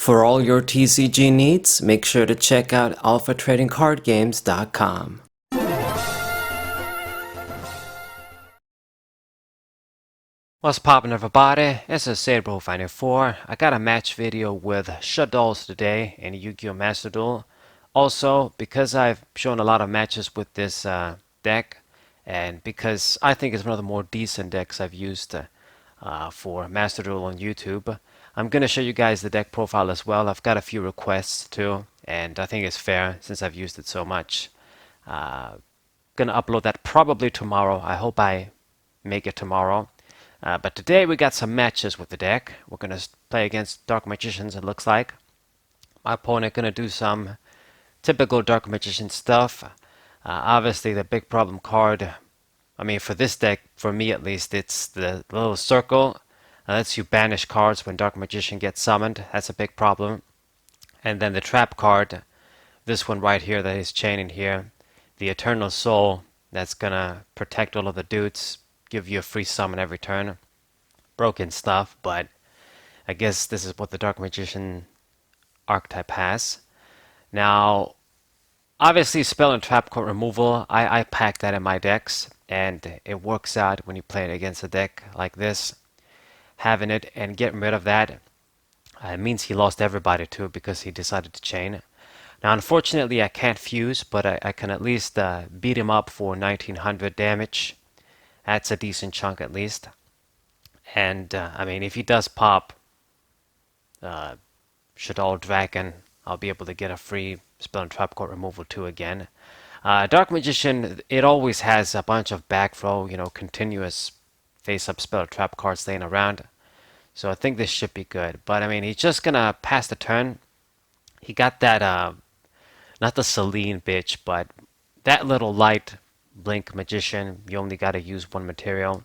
For all your TCG needs, make sure to check out alphatradingcardgames.com. What's poppin', everybody? This is Saber594. I got a match video with Shaddolls today in Yugioh Master Duel. Also, because I've shown a lot of matches with this deck, and because I think it's one of the more decent decks I've used for Master Duel on YouTube, I'm gonna show you guys the deck profile as well. I've got a few requests too, and I think it's fair since I've used it so much. Gonna upload that probably tomorrow. I hope I make it tomorrow. But today we got some matches with the deck. We're going to play against Dark Magicians, it looks like. My opponent going to do some typical Dark Magician stuff. Obviously, the big problem card, I mean, for this deck, for me at least, it's the little circle. That lets you banish cards when Dark Magician gets summoned. That's a big problem. And then the trap card, this one right here that he's chaining here, the Eternal Soul, that's going to protect all of the dudes, give you a free summon every turn. Broken stuff, but I guess this is what the Dark Magician archetype has. Now, obviously, spell and trap card removal, I pack that in my decks, and it works out when you play it against a deck like this. Having it and getting rid of that, it means he lost everybody too because he decided to chain. Now, unfortunately, I can't fuse, but I can at least beat him up for 1900 damage. That's a decent chunk at least. And I mean, if he does pop Shaddoll Dragon, I'll be able to get a free spell and trap card removal too again. Dark Magician, it always has a bunch of back row, continuous face-up spell trap cards laying around. So I think this should be good. But I mean, he's just gonna pass the turn. He got that, not the Celine bitch, but that little light blink magician. You only gotta use one material.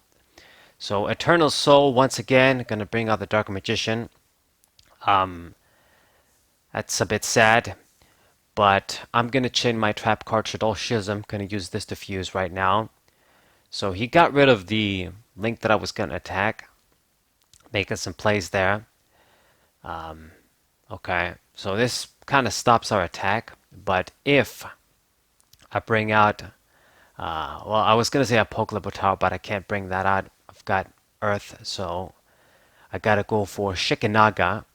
So Eternal Soul, once again, gonna bring out the Dark Magician. That's a bit sad, but I'm gonna chain my trap card Shaddolls Schism. Gonna use this to fuse right now. So he got rid of the link that I was gonna attack, making some plays there. Okay, so this kind of stops our attack, but if I bring out, well, I was gonna say a Pokelabutao, but I can't bring that out. I've got Earth, so I gotta go for Shikinaga.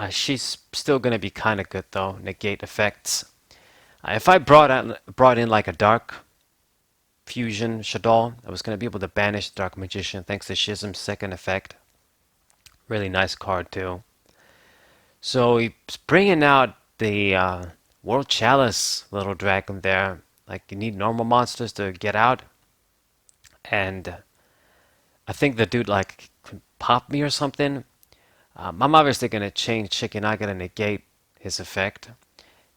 She's still gonna be kind of good though. Negate effects. If I brought in like a Dark Fusion Shaddoll, I was gonna be able to banish Dark Magician thanks to Schism's second effect. Really nice card too. So he's bringing out the World Chalice little dragon there. Like you need normal monsters to get out, and I think the dude like can pop me or something. I'm obviously gonna change Shikinaga to negate his effect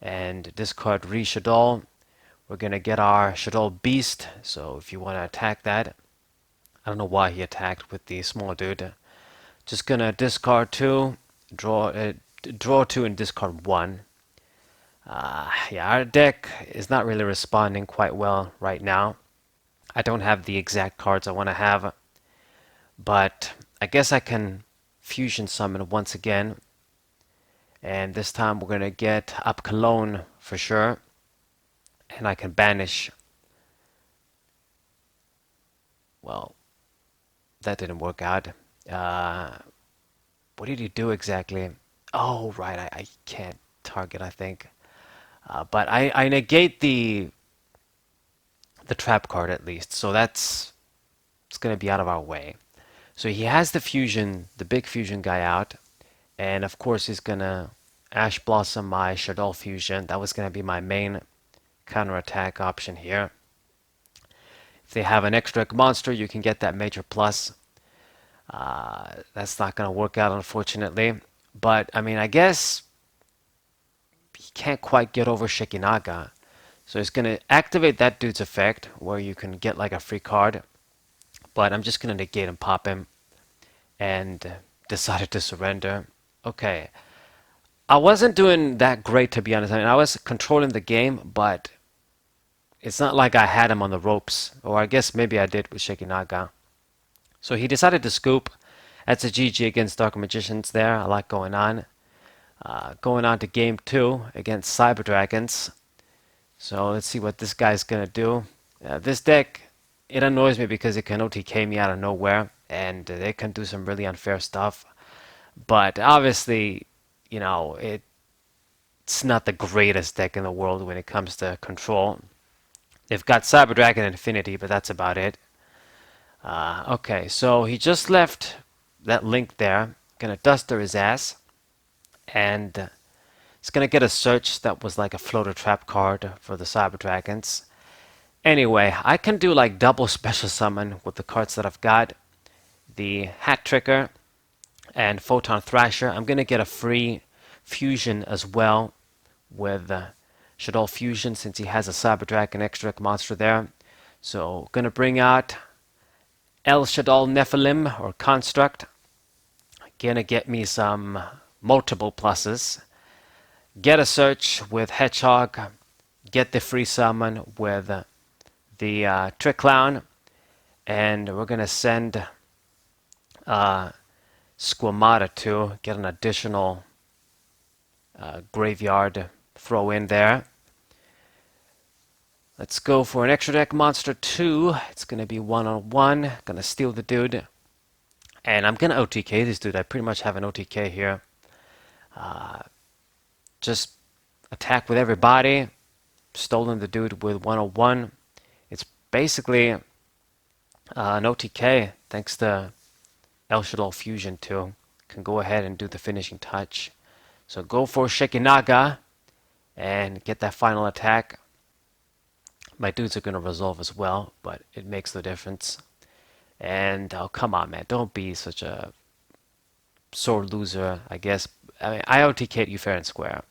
and discard Shaddoll. We're gonna get our Shaddoll Beast. So if you want to attack that, I don't know why he attacked with the small dude. Just gonna discard two, draw two, and discard one. Yeah, our deck is not really responding quite well right now. I don't have the exact cards I want to have, but I guess I can fusion summon once again. And this time we're going to get up Cologne for sure. And I can banish. Well, that didn't work out. What did he do exactly? Oh, right, I can't target, I think. But I negate the trap card at least, so it's going to be out of our way. So he has the fusion, the big fusion guy out, and of course he's going to Ash Blossom my Shaddoll fusion. That was going to be my main counterattack option here. If they have an extra monster, you can get that major plus. That's not going to work out, unfortunately. But, I mean, I guess he can't quite get over Shikinaga. So he's going to activate that dude's effect, where you can get like a free card. But I'm just going to negate and pop him. And decided to surrender. Okay. I wasn't doing that great, to be honest. I mean, I was controlling the game, but it's not like I had him on the ropes. Or I guess maybe I did with Shikinaga. So he decided to scoop. That's a GG against Dark Magicians there. A lot going on. Going on to game 2 against Cyber Dragons. So let's see what this guy's gonna do. This deck, it annoys me because it can OTK me out of nowhere, and they can do some really unfair stuff. But obviously, it's not the greatest deck in the world when it comes to control. They've got Cyber Dragon and Infinity, but that's about it. Okay, so he just left that link there. Gonna duster his ass, and it's gonna get a search that was like a floater trap card for the Cyber Dragons. Anyway, I can do like double special summon with the cards that I've got. The Hat Tricker and Photon Thrasher. I'm gonna get a free fusion as well with Shaddoll Fusion since he has a Cyber Dragon extra deck monster there. So gonna bring out El Shaddoll Nephilim or Construct. Gonna get me some multiple pluses. Get a search with Hedgehog. Get the free summon with the Trick Clown. And we're gonna send Squamata too. Get an additional graveyard throw in there. Let's go for an extra deck monster 2. It's gonna be 1-on-1. Gonna steal the dude. And I'm gonna OTK this dude. I pretty much have an OTK here. Just attack with everybody. Stolen the dude with 101. It's basically an OTK thanks to El Shaddoll Fusion too. Can go ahead and do the finishing touch. So go for Shekinaga and get that final attack. My dudes are going to resolve as well, but it makes the difference. And oh, come on, man. Don't be such a sore loser, I guess. I mean, I OTK'd you fair and square.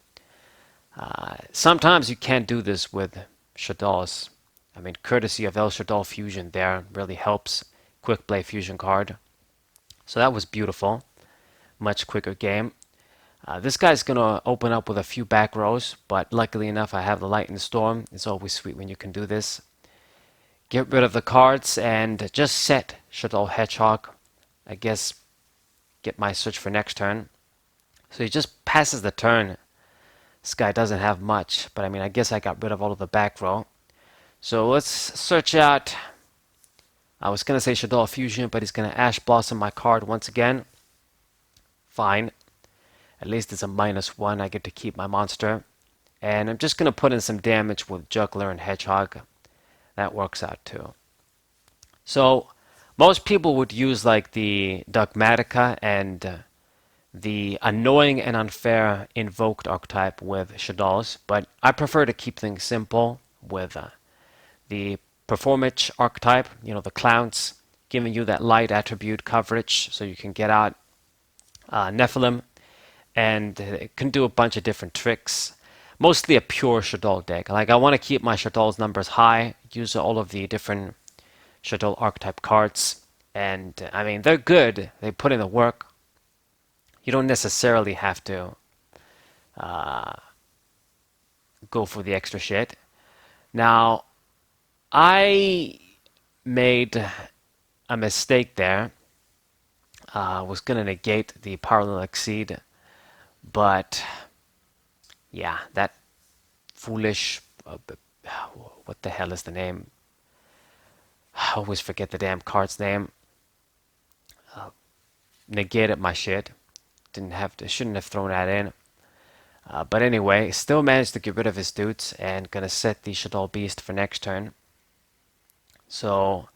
Sometimes you can't do this with Shaddolls. I mean, courtesy of El Shaddoll Fusion there really helps. Quick play fusion card. So that was beautiful. Much quicker game. This guy's going to open up with a few back rows, but luckily enough I have the Light and the Storm. It's always sweet when you can do this. Get rid of the cards and just set Shaddoll Hedgehog. I guess get my search for next turn. So he just passes the turn. This guy doesn't have much, but I mean I guess I got rid of all of the back row. So let's search out. I was going to say Shaddoll Fusion, but he's going to Ash Blossom my card once again. Fine. At least it's a -1. I get to keep my monster. And I'm just going to put in some damage with Juggler and Hedgehog. That works out too. So most people would use like the Dogmatica and the annoying and unfair invoked archetype with Shaddolls, but I prefer to keep things simple with the Performance archetype, the clowns, giving you that light attribute coverage so you can get out Nephilim, and it can do a bunch of different tricks. Mostly a pure Shaddoll deck. Like I want to keep my Shaddolls numbers high, use all of the different Shaddoll archetype cards, and I mean they're good. They put in the work. You don't necessarily have to go for the extra shit. Now, I made a mistake there. I was gonna negate the Parallel Exceed, but yeah, that foolish. What the hell is the name? I always forget the damn card's name. Negated my shit. Shouldn't have thrown that in. But anyway, still managed to get rid of his dudes and gonna set the Shaddoll Beast for next turn. So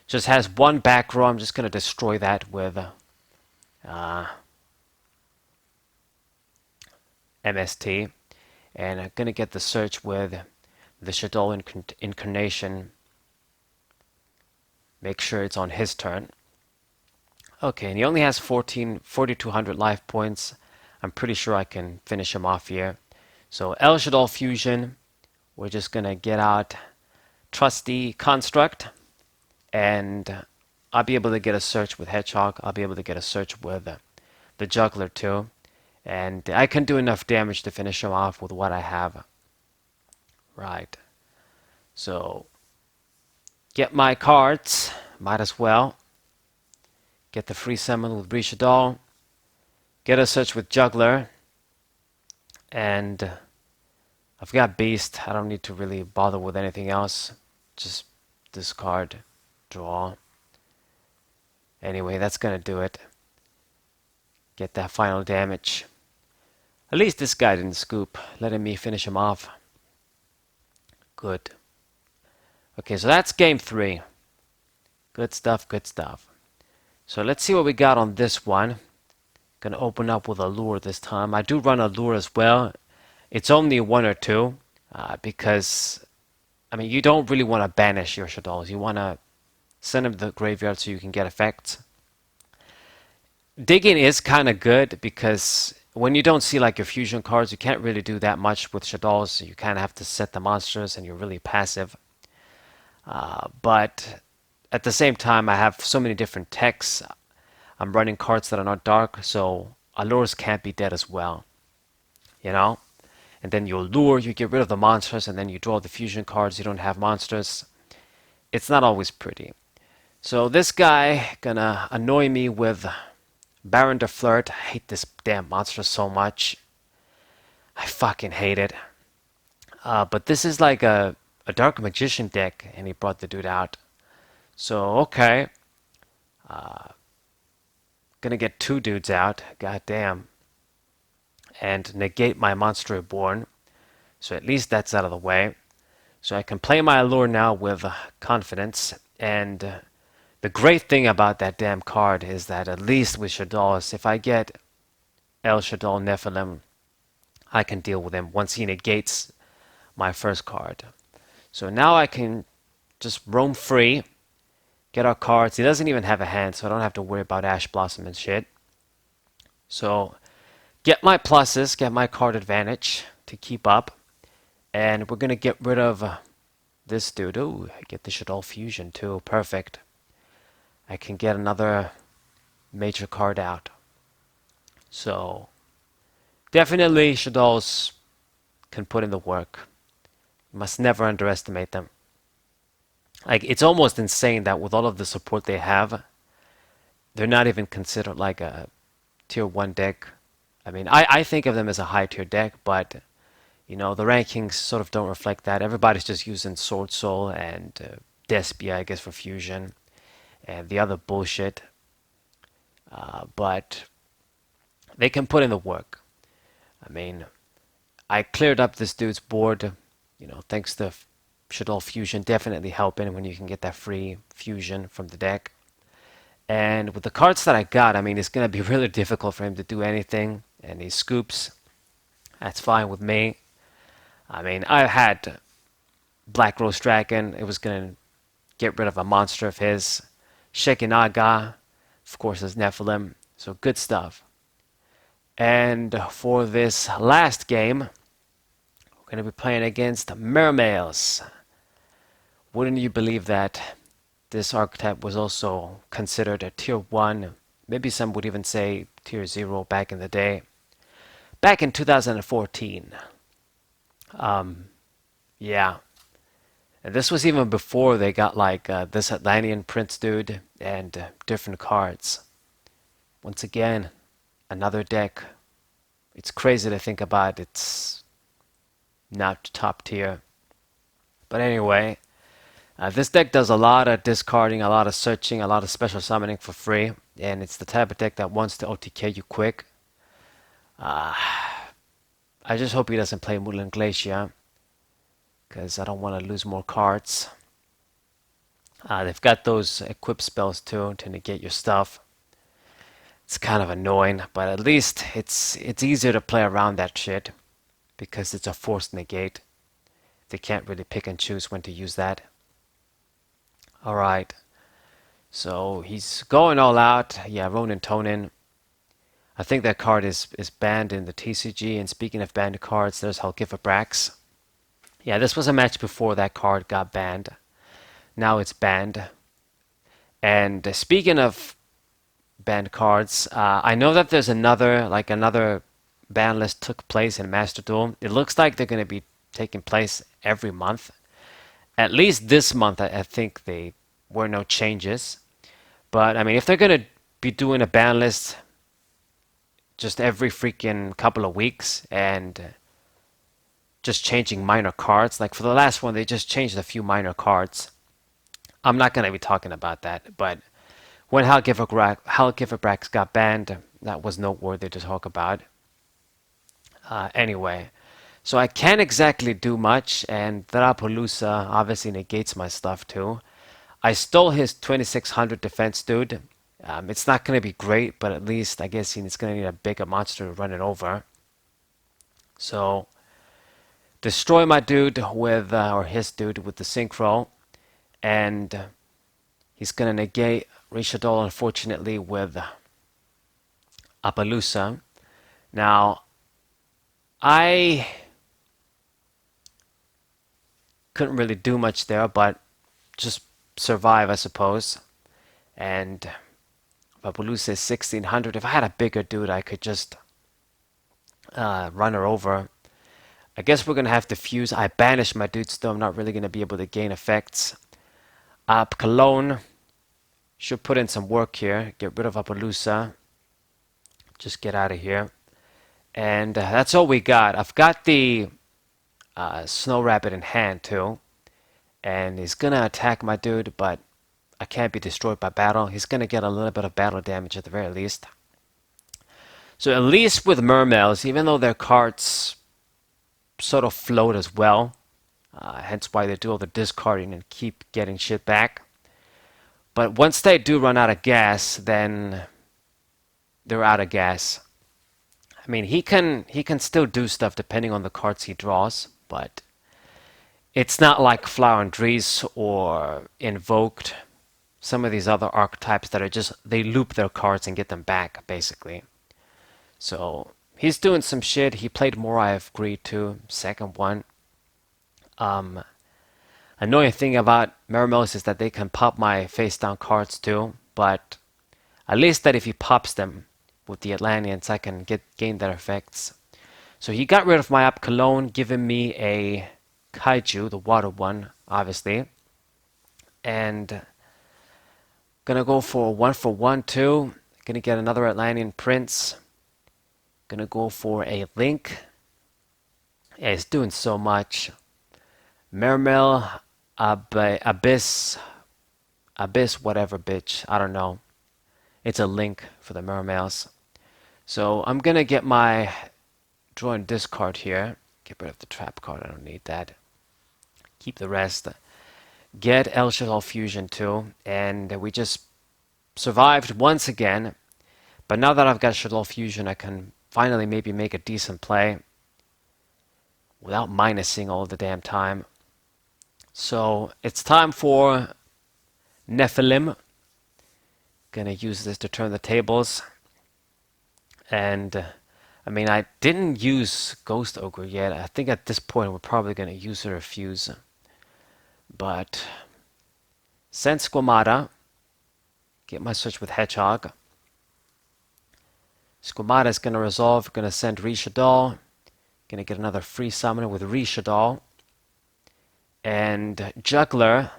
just has one back row. I'm just gonna destroy that with MST, and I'm gonna get the search with the Shaddoll Incarnation. Make sure it's on his turn. Okay, and he only has 4,200 life points. I'm pretty sure I can finish him off here. So El Shaddoll Fusion, we're just gonna get out Trusty Construct, and I'll be able to get a search with Hedgehog. I'll be able to get a search with the Juggler too. And I can do enough damage to finish him off with what I have. Right. So, get my cards. Might as well. Get the free summon with Shaddoll. Get a search with Juggler. And I've got Beast. I don't need to really bother with anything else. Just discard, draw. Anyway, that's gonna do it. Get that final damage. At least this guy didn't scoop, letting me finish him off. Good. Okay, so that's game 3. Good stuff, good stuff. So let's see what we got on this one. Gonna open up with a lure this time. I do run a lure as well. It's only 1 or 2, because, I mean, you don't really want to banish your shaddolls. You want to send them to the graveyard so you can get effects. Digging is kind of good because when you don't see like your fusion cards, you can't really do that much with shaddolls. So you kind of have to set the monsters and you're really passive. But at the same time, I have so many different techs. I'm running cards that are not dark, so allures can't be dead as well. You know? And then you'll lure, you get rid of the monsters, and then you draw the fusion cards, you don't have monsters. It's not always pretty. So this guy gonna annoy me with Baron de Flirt. I hate this damn monster so much. I fucking hate it. But this is like a Dark Magician deck, and he brought the dude out. So, okay. Gonna get 2 dudes out. God damn. And negate my Monster Reborn. So at least that's out of the way. So I can play my allure now with confidence. And the great thing about that damn card is that at least with Shaddolls, if I get El Shaddoll Nephilim, I can deal with him once he negates my first card. So now I can just roam free, get our cards. He doesn't even have a hand, so I don't have to worry about Ash Blossom and shit. So get my pluses, get my card advantage to keep up. And we're going to get rid of this dude. Ooh, I get the Shaddoll Fusion too. Perfect. I can get another major card out. So definitely Shaddolls can put in the work. You must never underestimate them. Like, it's almost insane that with all of the support they have, they're not even considered like a tier 1 deck. I mean, I think of them as a high tier deck, but you know, the rankings sort of don't reflect that. Everybody's just using Sword Soul and Despia, I guess, for fusion, and the other bullshit. But they can put in the work. I mean, I cleared up this dude's board, you know, thanks to Shaddoll Fusion definitely helping when you can get that free fusion from the deck. And with the cards that I got, I mean, it's going to be really difficult for him to do anything, and he scoops. That's fine with me. I mean, I had Black Rose Dragon. It was going to get rid of a monster of his. Shekinaga, of course, is Nephilim. So good stuff. And for this last game, we're going to be playing against Mermails. Wouldn't you believe that this archetype was also considered a tier 1, maybe some would even say tier 0 back in the day. Back in 2014. Yeah. And this was even before they got like this Atlantean Prince dude and different cards. Once again, another deck. It's crazy to think about. It's not top tier. But anyway, this deck does a lot of discarding, a lot of searching, a lot of special summoning for free. And it's the type of deck that wants to OTK you quick. I just hope he doesn't play Moonland Glacier, because I don't want to lose more cards. They've got those equip spells too to negate your stuff. It's kind of annoying, but at least it's easier to play around that shit because it's a forced negate. They can't really pick and choose when to use that. Alright, so he's going all out. Yeah, Ronin Tonin. I think that card is banned in the TCG, and speaking of banned cards, there's Halgifabrax. Yeah, this was a match before that card got banned. Now it's banned. And speaking of banned cards, I know that there's another ban list took place in Master Duel. It looks like they're going to be taking place every month. At least this month, I think there were no changes. But, I mean, if they're going to be doing a ban list just every freaking couple of weeks, and just changing minor cards. Like for the last one, they just changed a few minor cards. I'm not going to be talking about that, but when Halgiverbrax got banned, that was noteworthy to talk about. Anyway, so I can't exactly do much, and Drapaloosa obviously negates my stuff too. I stole his 2600 defense dude. It's not going to be great, but at least I guess he's going to need a bigger monster to run it over. So destroy my dude with, or his dude with the synchro, and he's going to negate Rishadol unfortunately with Appaloosa. Now, I couldn't really do much there, but just survive, I suppose. And Appaloosa is 1600. If I had a bigger dude, I could just run her over. I guess we're going to have to fuse. I banish my dude still. I'm not really going to be able to gain effects. Cologne should put in some work here. Get rid of Appaloosa. Just get out of here. And that's all we got. I've got the Snow Rabbit in hand too. And he's going to attack my dude, but I can't be destroyed by battle. He's going to get a little bit of battle damage at the very least. So at least with Mermails, even though their cards sort of float as well, hence why they do all the discarding and keep getting shit back. But once they do run out of gas, then they're out of gas. I mean, he can still do stuff depending on the cards he draws, but it's not like Flower and Dries or Invoked. Some of these other archetypes that are just, they loop their cards and get them back, basically. So he's doing some shit. He played more, I have agreed to. Second one. Annoying thing about Mermos is that they can pop my face down cards too, but at least that if he pops them with the Atlanteans, I can gain their effects. So he got rid of my Up Cologne, giving me a Kaiju, the water one, obviously. And gonna go for 1 too. Gonna get another Atlantean Prince. Gonna go for a Link. Yeah, he's doing so much. Mermail, Abyss, whatever, bitch. I don't know. It's a Link for the Mermails. So I'm gonna get my draw and discard here. Get rid of the trap card. I don't need that. Keep the rest. Get El Shaddoll Fusion too, and we just survived once again. But now that I've got Shaddoll Fusion, I can finally maybe make a decent play without minusing all the damn time. So it's time for Nephilim. Gonna use this to turn the tables. And I mean, I didn't use Ghost Ogre yet. I think at this point we're probably gonna use her Fuse. But send Squamata. Get my switch with Hedgehog. Squamata is gonna resolve. Gonna send Rishadol. Gonna get another free summoner with Rishadol. And Juggler,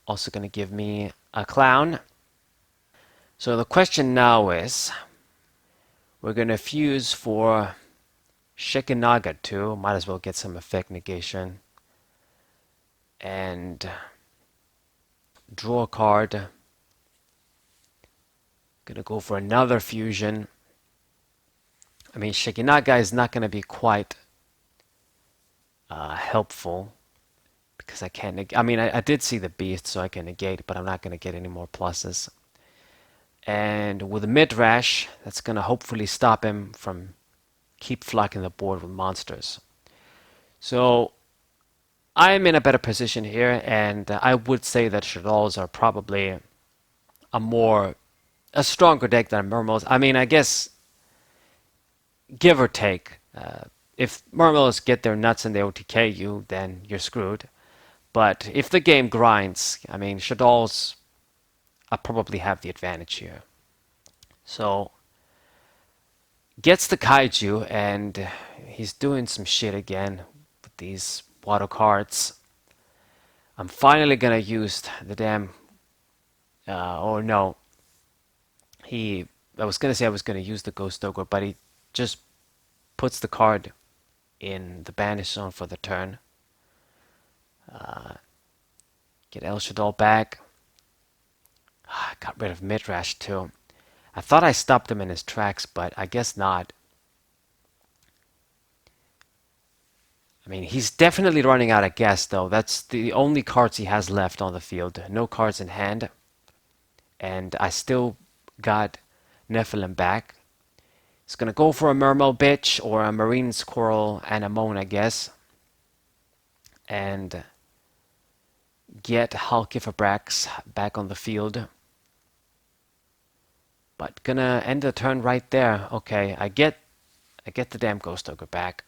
also going to give me a Clown. So the question now is, we're going to fuse for Shikinaga too. Might as well get some effect negation. And draw a card. Going to go for another fusion. I mean, Shikinaga is not going to be quite helpful. Because I can't, I mean, I did see the beast, so I can negate, but I'm not going to get any more pluses. And with a Midrash, that's going to hopefully stop him from keep flocking the board with monsters. So I'm in a better position here, and I would say that Shaddolls are probably a stronger deck than Murmels. I mean, I guess, give or take, if Murmels get their nuts and they OTK you, then you're screwed. But if the game grinds, I mean, Shaddolls probably have the advantage here. So, gets the Kaiju, and he's doing some shit again with these water cards. I'm finally gonna use the damn... oh no. I was gonna say I was gonna use the Ghost Ogre, but he just puts the card in the banish zone for the turn. Get El Shaddoll back. Got rid of Midrash too. I thought I stopped him in his tracks, but I guess not. I mean, he's definitely running out of gas, though. That's the only cards he has left on the field. No cards in hand. And I still got Nephilim back. He's gonna go for a Mermail Bitch or a Marine Squirrel Anemone, I guess. And get Halkifabrax back on the field. But gonna end the turn right there. Okay, I get the damn Ghost Ogre back.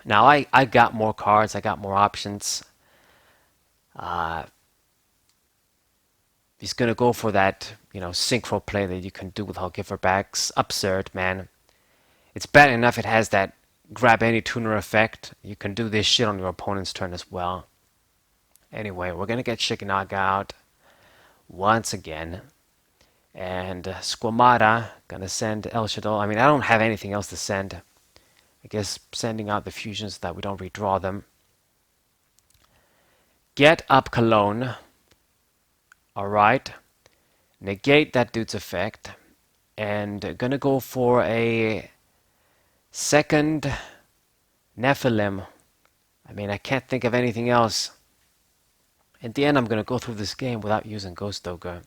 Now I got more cards, I got more options. He's gonna go for that, synchro play that you can do with Halkifabrax. Absurd, man. It's bad enough it has that grab any tuner effect. You can do this shit on your opponent's turn as well. Anyway, we're gonna get Shikinaga out once again. And Squamata gonna send El Shaddoll. I mean, I don't have anything else to send. I guess sending out the fusions so that we don't redraw them. Get up Cologne. Alright. Negate that dude's effect. And gonna go for a second Nephilim. I mean, I can't think of anything else. In the end, I'm gonna go through this game without using Ghost Ogre.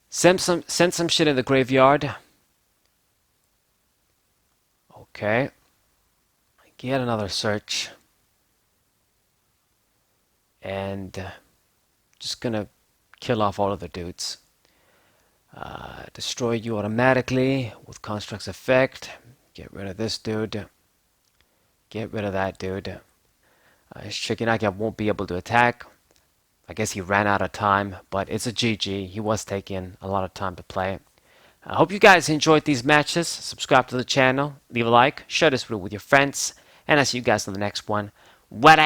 Send some shit in the graveyard. Okay. Get another search. And just gonna kill off all of the dudes. Destroy you automatically with Construct's effect. Get rid of this dude. Get rid of that dude. Shikinagi won't be able to attack. I guess he ran out of time, but it's a GG. He was taking a lot of time to play. I hope you guys enjoyed these matches. Subscribe to the channel, leave a like, share this video with your friends, and I'll see you guys in the next one. What